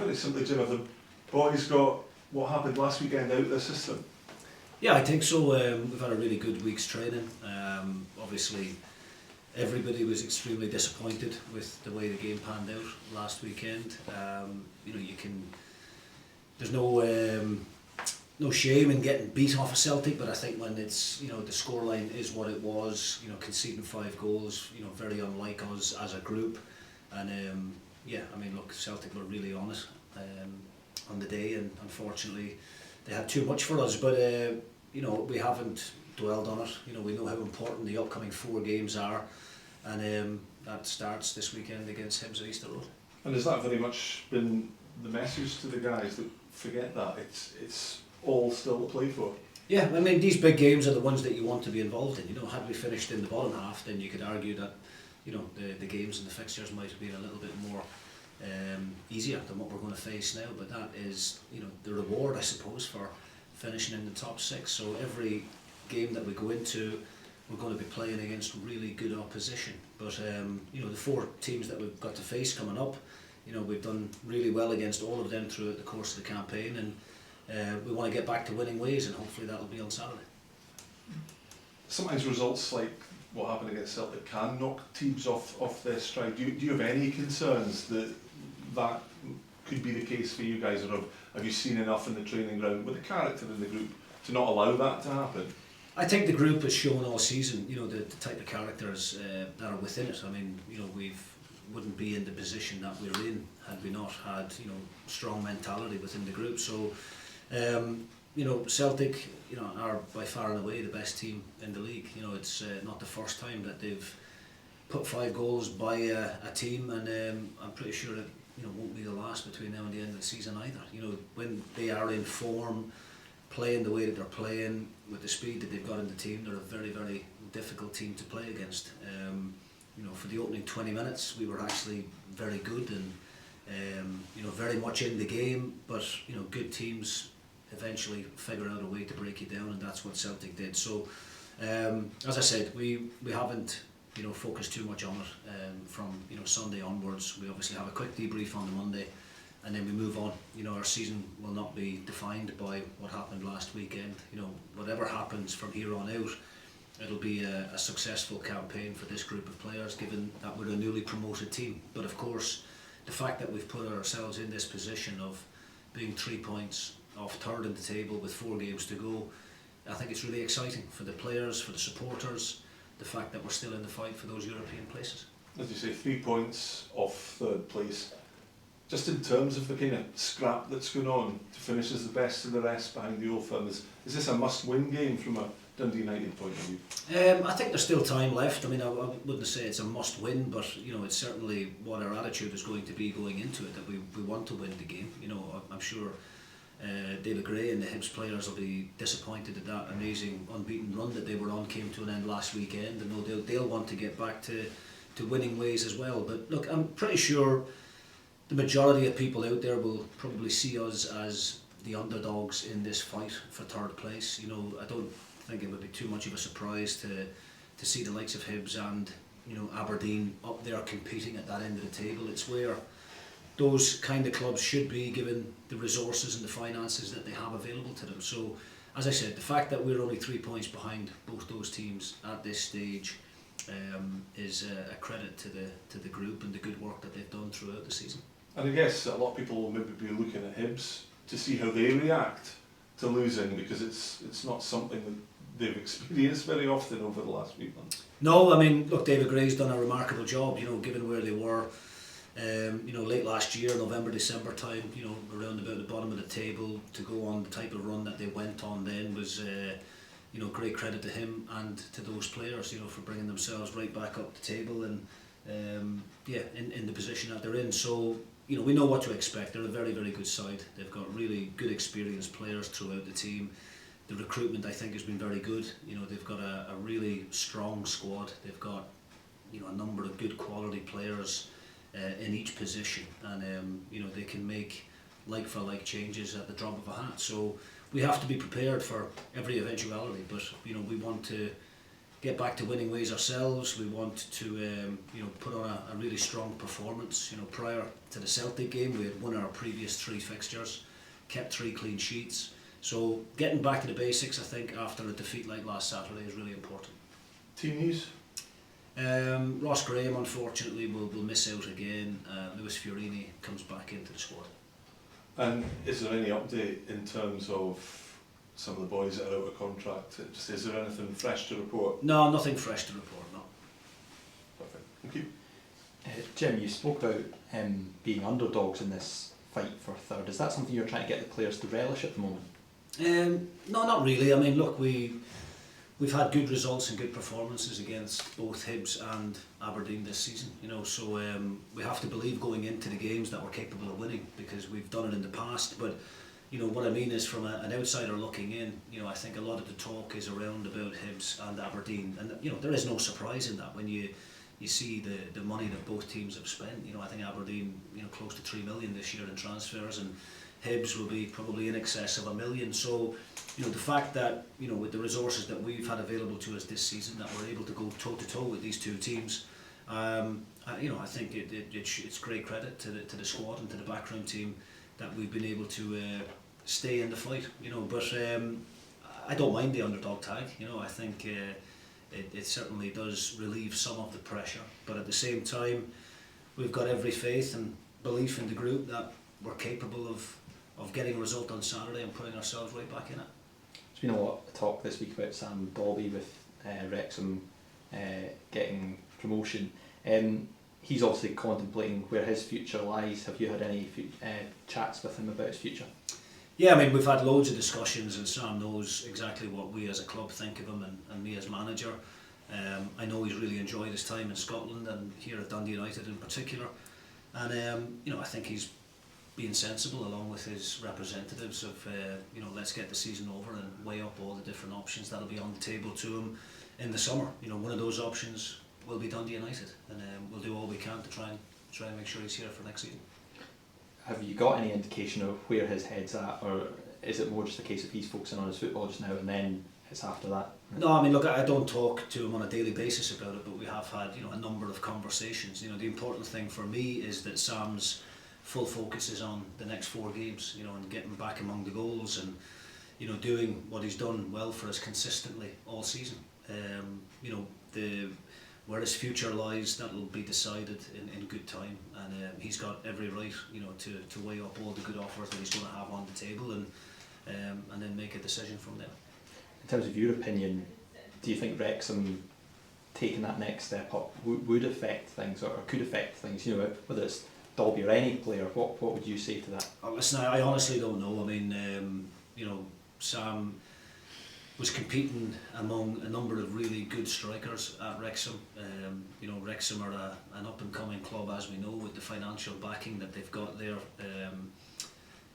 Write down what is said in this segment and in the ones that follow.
Pretty simply, Jim, have the boys got what happened last weekend out of the system? Yeah, I think so. We've had a really good week's training. Obviously, everybody was extremely disappointed with the way the game panned out last weekend. There's no shame in getting beat off of Celtic, but I think when it's, the scoreline is what it was, conceding 5 goals, very unlike us as a group. And Celtic were really on it on the day, and unfortunately they had too much for us. But we haven't dwelled on it. We know how important the upcoming 4 games are, and that starts this weekend against Hibs at Easter Road. And has that very much been the message to the guys, that forget that it's all still to play for? Yeah, I mean, these big games are the ones that you want to be involved in. Had we finished in the bottom half, then you could argue that the games and the fixtures might have been a little bit more easier than what we're going to face now. But that is the reward, I suppose, for finishing in the top 6. So every game that we go into, we're going to be playing against really good opposition. But the 4 teams that we've got to face coming up, we've done really well against all of them throughout the course of the campaign, and we want to get back to winning ways, and hopefully that'll be on Saturday. Sometimes results like what happened against Celtic can knock teams off their stride. Do you have any concerns that could be the case for you guys, or have you seen enough in the training ground with the character in the group to not allow that to happen? I think the group has shown all season, the type of characters that are within it. I mean, we wouldn't be in the position that we're in had we not had, strong mentality within the group. So, Celtic, are by far and away the best team in the league. It's not the first time that they've put 5 goals by a team, and I'm pretty sure it, won't be the last between now and the end of the season either. When they are in form, playing the way that they're playing, with the speed that they've got in the team, they're a very, very difficult team to play against. For the opening 20 minutes, we were actually very good and very much in the game. But good teams eventually figure out a way to break you down, and that's what Celtic did. So, as I said, we haven't focused too much on it from Sunday onwards. We obviously have a quick debrief on the Monday, and then we move on. Our season will not be defined by what happened last weekend. Whatever happens from here on out, it'll be a successful campaign for this group of players, given that we're a newly promoted team. But of course, the fact that we've put ourselves in this position of being 3 points off third in the table with 4 games to go, I think it's really exciting for the players, for the supporters, the fact that we're still in the fight for those European places. As you say, 3 points off third place. Just in terms of the kind of scrap that's going on to finish as the best of the rest behind the Old Firm, is this a must-win game from a Dundee United point of view? I think there's still time left. I mean, I wouldn't say it's a must-win, but it's certainly what our attitude is going to be going into it, that we want to win the game. I'm sure David Gray and the Hibs players will be disappointed that that amazing unbeaten run that they were on came to an end last weekend, and they'll want to get back to winning ways as well. But look, I'm pretty sure the majority of people out there will probably see us as the underdogs in this fight for third place. I don't think it would be too much of a surprise to see the likes of Hibs and Aberdeen up there competing at that end of the table. It's where those kind of clubs should be, given the resources and the finances that they have available to them. So, as I said, the fact that we're only 3 points behind both those teams at this stage is a credit to the group and the good work that they've done throughout the season. And I guess a lot of people will maybe be looking at Hibs to see how they react to losing, because it's not something that they've experienced very often over the last few months. No, I mean, look, David Gray's done a remarkable job, given where they were, late last year, November, December time, around about the bottom of the table, to go on the type of run that they went on then was, great credit to him and to those players, for bringing themselves right back up the table and, in the position that they're in. So, we know what to expect. They're a very, very good side. They've got really good experienced players throughout the team. The recruitment, I think, has been very good. They've got a really strong squad. They've got, a number of good quality players in each position, and they can make like-for-like changes at the drop of a hat. So we have to be prepared for every eventuality, but we want to get back to winning ways ourselves. We want to put on a really strong performance. Prior to the Celtic game, we had won our previous 3 fixtures, kept 3 clean sheets. So getting back to the basics, I think, after a defeat like last Saturday is really important. Team news? Ross Graham, unfortunately, will miss out again. Lewis Fiorini comes back into the squad. And is there any update in terms of some of the boys that are out of contract? Is there anything fresh to report? No, nothing fresh to report, no. Perfect. Thank you. Jim, you spoke about being underdogs in this fight for third. Is that something you're trying to get the players to relish at the moment? No, not really. I mean, look, we've had good results and good performances against both Hibs and Aberdeen this season. So we have to believe going into the games that we're capable of winning, because we've done it in the past. But what I mean is, from an outsider looking in, I think a lot of the talk is around about Hibs and Aberdeen, and there is no surprise in that when you see the money that both teams have spent. I think Aberdeen, close to 3 million this year in transfers, and Hibs will be probably in excess of 1 million. So the fact that with the resources that we've had available to us this season, that we're able to go toe to toe with these 2 teams, I think it's great credit to the squad and to the backroom team that we've been able to stay in the fight. But I don't mind the underdog tag. I think it certainly does relieve some of the pressure. But at the same time, we've got every faith and belief in the group that we're capable of getting a result on Saturday and putting ourselves right back in it. There's been a lot of talk this week about Sam Dolby with Wrexham getting promotion. He's obviously contemplating where his future lies. Have you had any chats with him about his future? Yeah, I mean, we've had loads of discussions, and Sam knows exactly what we as a club think of him, and me as manager. I know he's really enjoyed his time in Scotland and here at Dundee United in particular. And I think he's being sensible along with his representatives of let's get the season over and weigh up all the different options that'll be on the table to him in the summer. One of those options will be Dundee United, and we'll do all we can to try and make sure he's here for next season. Have you got any indication of where his head's at, or is it more just a case of he's focusing on his football just now and then it's after that? No, I mean, look, I don't talk to him on a daily basis about it, but we have had a number of conversations. The important thing for me is that Sam's full focus is on the next 4 games, and getting back among the goals and doing what he's done well for us consistently all season. Where his future lies, that will be decided in good time, and he's got every right to weigh up all the good offers that he's going to have on the table, and then make a decision from there. In terms of your opinion, do you think Wrexham taking that next step up would affect things, or could affect things, whether it's Dolby or any player? What would you say to that? Listen, I honestly don't know. I mean, Sam was competing among a number of really good strikers at Wrexham. Wrexham are an up-and-coming club, as we know, with the financial backing that they've got there.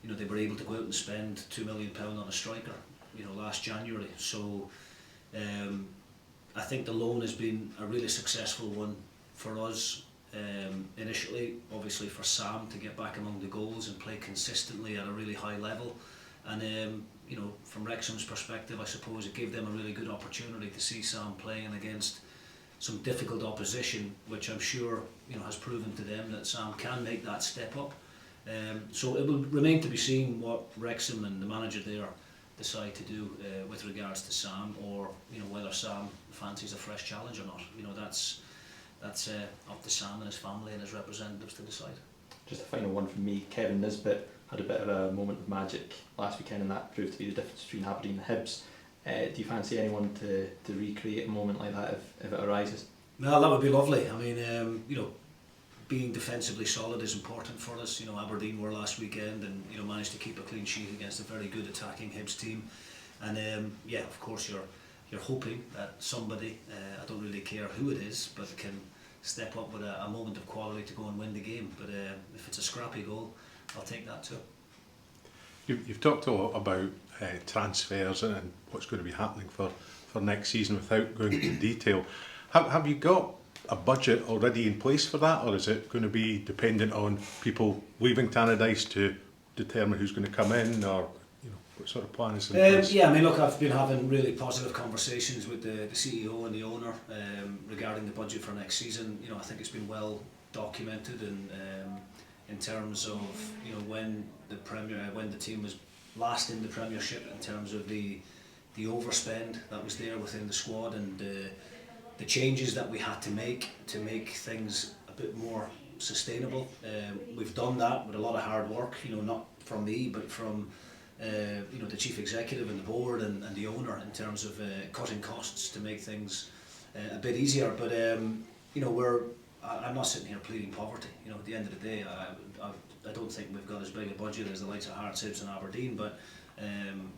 They were able to go out and spend £2 million on a striker, last January. So I think the loan has been a really successful one for us. Initially, obviously for Sam to get back among the goals and play consistently at a really high level, and from Wrexham's perspective, I suppose it gave them a really good opportunity to see Sam playing against some difficult opposition, which I'm sure has proven to them that Sam can make that step up. So it will remain to be seen what Wrexham and the manager there decide to do with regards to Sam, or whether Sam fancies a fresh challenge or not. That's up to Sam and his family and his representatives to decide. Just a final one from me. Kevin Nisbet had a bit of a moment of magic last weekend, and that proved to be the difference between Aberdeen and Hibs. Do you fancy anyone to recreate a moment like that if it arises? Well, that would be lovely. I mean, being defensively solid is important for us. Aberdeen were last weekend and managed to keep a clean sheet against a very good attacking Hibs team. And of course you're hoping that somebody, I don't really care who it is, but can step up with a moment of quality to go and win the game. But if it's a scrappy goal, I'll take that too. You've talked a lot about transfers and what's going to be happening for next season without going into detail. Have you got a budget already in place for that, or is it going to be dependent on people leaving Tannadice to determine who's going to come in, or What sort of plan is in place? Yeah, I mean, look, I've been having really positive conversations with the CEO and the owner regarding the budget for next season. You know, I think it's been well documented, and in terms of, you know, when the team was last in the Premiership, in terms of the overspend that was there within the squad, and the changes that we had to make things a bit more sustainable. We've done that with a lot of hard work, you know, not from me, but from you know, the chief executive and the board and the owner, in terms of cutting costs to make things a bit easier. But you know, I'm not sitting here pleading poverty. You know, at the end of the day, I don't think we've got as big a budget as the likes of Hearts, Hibs and Aberdeen, but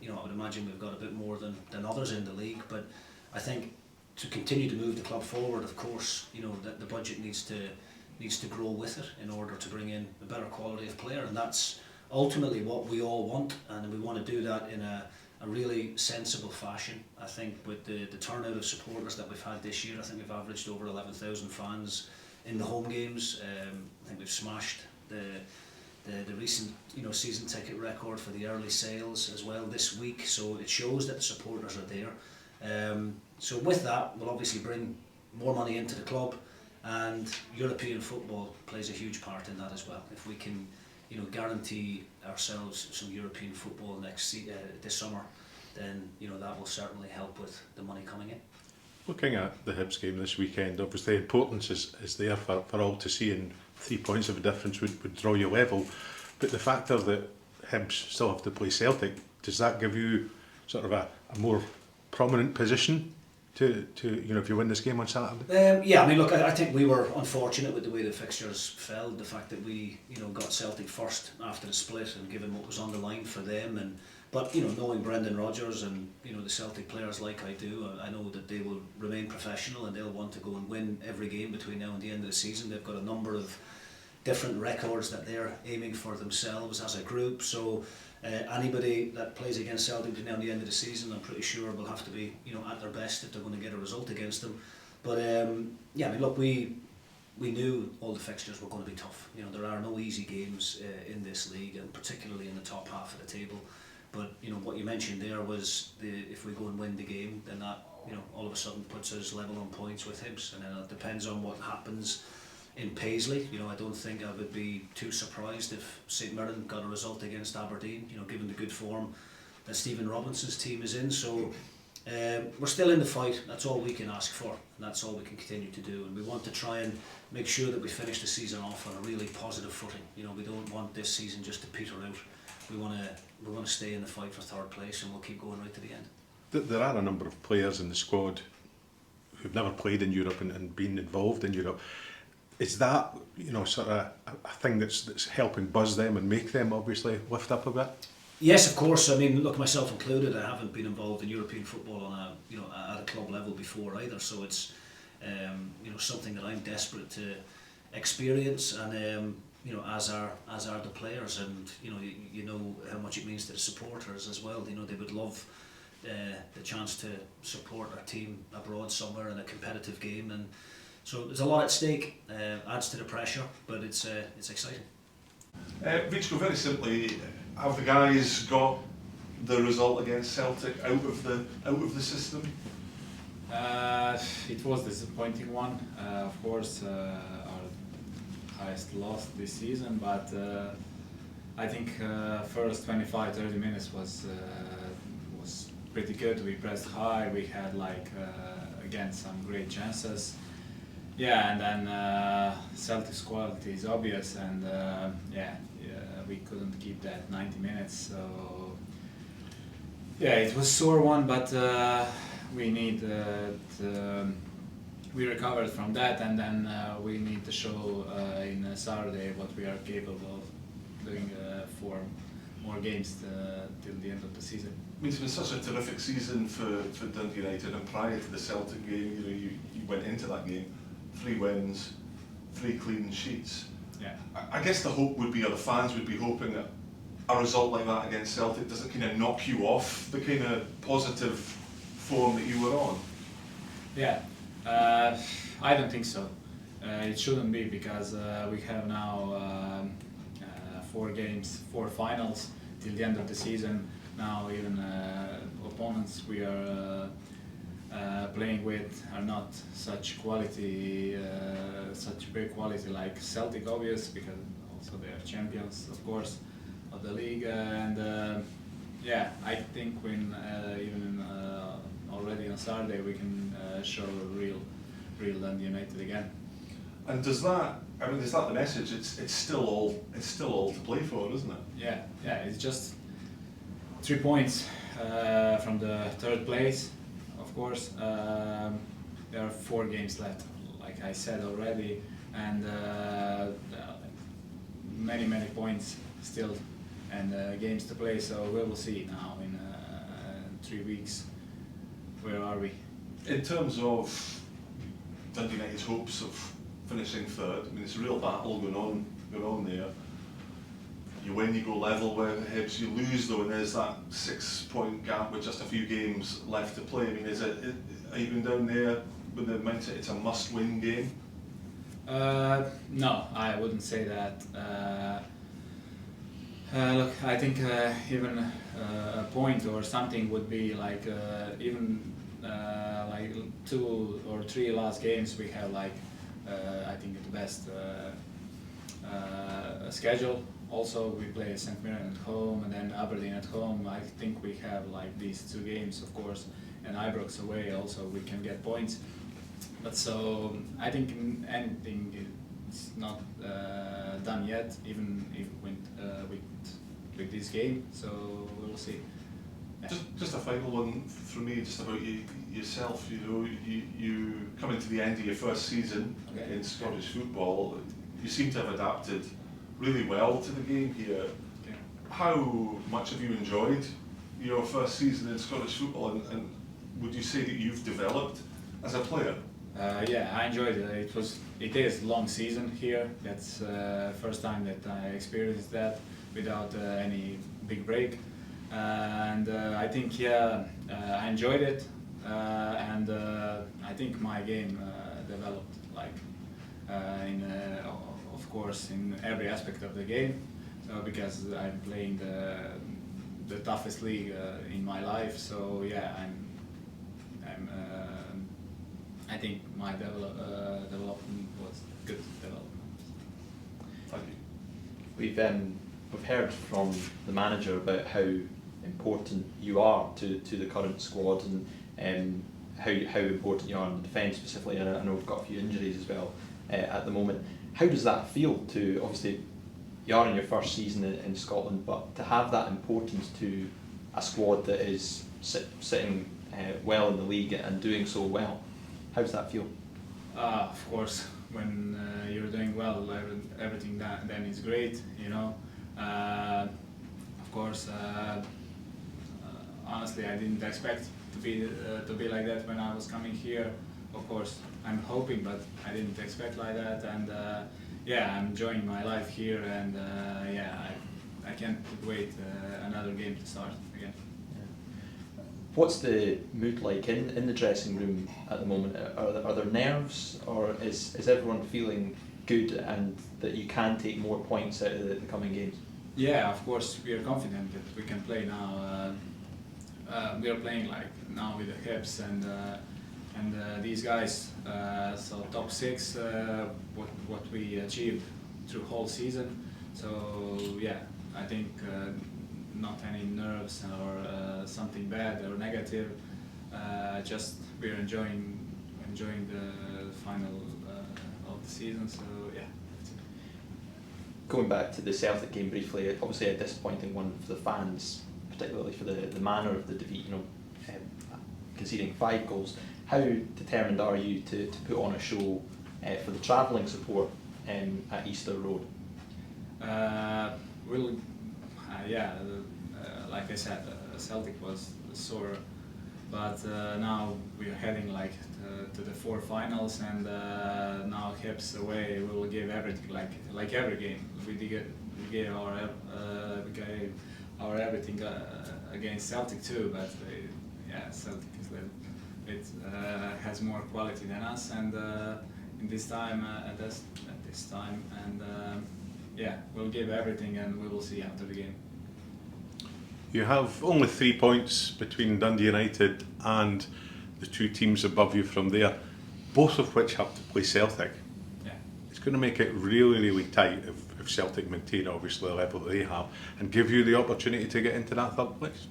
you know, I would imagine we've got a bit more than others in the league. But I think to continue to move the club forward, of course, you know, that the budget needs to grow with it in order to bring in a better quality of player, and that's ultimately what we all want, and we want to do that in a really sensible fashion. I think with the turnout of supporters that we've had this year, I think we've averaged over 11,000 fans in the home games. I think we've smashed the recent, you know, season ticket record for the early sales as well this week, so it shows that the supporters are there. So with that, we'll obviously bring more money into the club, and European football plays a huge part in that as well. If we can, you know, guarantee ourselves some European football this summer, then, you know, that will certainly help with the money coming in. Looking at the Hibs game this weekend, obviously the importance is there for all to see, and 3 points of a difference would draw you level. But the factor that Hibs still have to play Celtic, does that give you sort of a more prominent position to you know, if you win this game on Saturday? Yeah, I mean, look, I think we were unfortunate with the way the fixtures fell. The fact that we, you know, got Celtic first after the split, and given what was on the line for them, but you know, knowing Brendan Rodgers and, you know, the Celtic players like I do, I know that they will remain professional and they'll want to go and win every game between now and the end of the season. They've got a number of different records that they're aiming for themselves as a group. So anybody that plays against Celtic between now and the end of the season, I'm pretty sure will have to be, you know, at their best if they're going to get a result against them. But yeah, I mean, look, we knew all the fixtures were going to be tough. You know, there are no easy games in this league, and particularly in the top half of the table. But you know, what you mentioned there was if we go and win the game, then that, you know, all of a sudden puts us level on points with Hibs, and then it depends on what happens in Paisley. You know, I don't think I would be too surprised if St Mirren got a result against Aberdeen, you know, given the good form that Stephen Robinson's team is in. So we're still in the fight. That's all we can ask for, and that's all we can continue to do. And we want to try and make sure that we finish the season off on a really positive footing. You know, we don't want this season just to peter out. We want to stay in the fight for third place, and we'll keep going right to the end. There are a number of players in the squad who've never played in Europe and been involved in Europe. Is that, you know, sort of a thing that's helping buzz them and make them obviously lift up a bit? Yes, of course. I mean, look, myself included, I haven't been involved in European football on a, you know, at a club level before either. So it's you know, something that I'm desperate to experience, and you know, as are the players, and you know how much it means to the supporters as well. You know, they would love the chance to support our team abroad somewhere in a competitive game, and so there's a lot at stake. Adds to the pressure, but it's exciting. Vichko, very simply, have the guys got the result against Celtic out of the system? It was a disappointing one. Of course, our highest loss this season, but I think first 25-30 minutes was pretty good. We pressed high. We had again some great chances. Yeah, and then Celtic's quality is obvious, and we couldn't keep that 90 minutes. So yeah, it was a sore one, but we need we recovered from that, and then we need to show in Saturday what we are capable of doing for more games till the end of the season. I mean, it's been such a terrific season for Dundee United, and prior to the Celtic game, you know, you went into that game 3 wins, 3 clean sheets. Yeah. I guess the hope would be, or the fans would be hoping, that a result like that against Celtic doesn't kind of knock you off the kind of positive form that you were on. Yeah, I don't think so. It shouldn't be, because we have now 4 games, 4 finals till the end of the season. now even opponents we are playing with are not such quality, such big quality like Celtic, obvious, because also they are champions, of course, of the league. And yeah, I think when even already on Saturday we can show real Dundee United again. And does that? I mean, is that the message? It's still all to play for, isn't it? Yeah, it's just 3 points from the third place. Of course, there are 4 games left, like I said already, and many points still, and games to play. So we will see now in 3 weeks. Where are we? In terms of Dundee United's hopes of finishing third, I mean, it's a real battle going on there. You win, you go level with Hibs. You lose though, and there's that 6-point gap with just a few games left to play. I mean, are you going down there with the mindset it's a must-win game? No, I wouldn't say that. Look, I think even a point or something would be like even like 2 or 3 last games we have like I think the best schedule. Also, we play St Mirren at home and then Aberdeen at home. I think we have like these 2 games, of course, and Ibrox away. Also, we can get points. But so I think anything is not done yet, even if with this game. So we'll see. Yeah. Just a final one from me, just about yourself. You know, you come into the end of your first season in Scottish football. You seem to have adapted really well to the game here. Okay. How much have you enjoyed your first season in Scottish football, and would you say that you've developed as a player? Yeah, I enjoyed it. It is a long season here. That's first time that I experienced that without any big break, and I think I enjoyed it, and I think my game developed like of course in every aspect of the game. So because I'm playing the toughest league in my life, so yeah, I think my development was good development. Thank you. We've heard from the manager about how important you are to the current squad, and how important you are in the defence specifically. And I know we've got a few injuries as well at the moment. How does that feel to, obviously you are in your first season in Scotland, but to have that importance to a squad that is sitting well in the league and doing so well? How does that feel? Of course, when you're doing well, everything then is great, you know. Of course, honestly, I didn't expect to be like that when I was coming here. Of course, I'm hoping, but I didn't expect like that. And yeah, I'm enjoying my life here, and yeah, I can't wait another game to start again. What's the mood like in the dressing room at the moment? Are there nerves, or is everyone feeling good and that you can take more points out of the coming games? Yeah, of course, we are confident that we can play now. We are playing like now with the Hibs and these guys. So top 6, what we achieved through whole season. So yeah, I think not any nerves or something bad or negative. Just we're enjoying the final of the season. So yeah. Going back to the Celtic game briefly, obviously a disappointing one for the fans, particularly for the manner of the defeat. You know, conceding 5 goals. How determined are you to put on a show for the travelling support at Easter Road? Yeah, like I said, Celtic was sore, but now we're heading like to the 4 finals, and now Hibs away. We will give everything, like every game. We gave our everything against Celtic too, but yeah, Celtic is it has more quality than us, and in this time at this time, and yeah, we'll give everything, and we will see after the game. You have only 3 points between Dundee United and the two teams above you from there, both of which have to play Celtic. Yeah. It's going to make it really, really tight if Celtic maintain obviously the level that they have and give you the opportunity to get into that third place.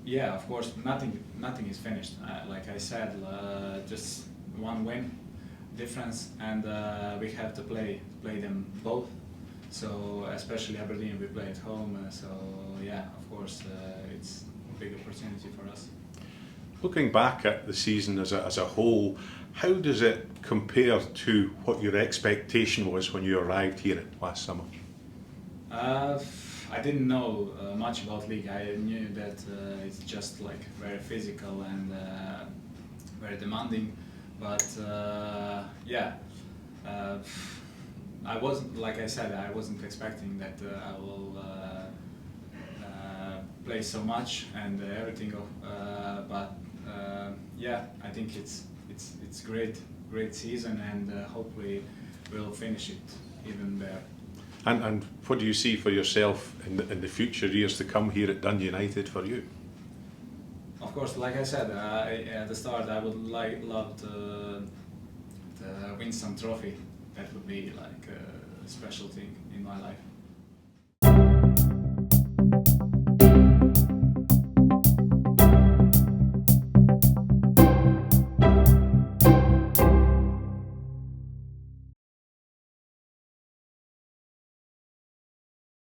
Yeah, of course, nothing is finished. Like I said, just one win difference, and we have to play them both. So especially Aberdeen, we play at home. So yeah, of course, it's a big opportunity for us. Looking back at the season as a whole, how does it compare to what your expectation was when you arrived here last summer? I didn't know much about league. I knew that it's just like very physical and very demanding, but yeah, I wasn't, like I said, I wasn't expecting that I will play so much and everything. But yeah, I think it's great season, and hopefully we'll finish it even better. And what do you see for yourself in the future years to come here at Dundee United for you? Of course, like I said at the start, I would love to win some trophy. That would be like a special thing in my life.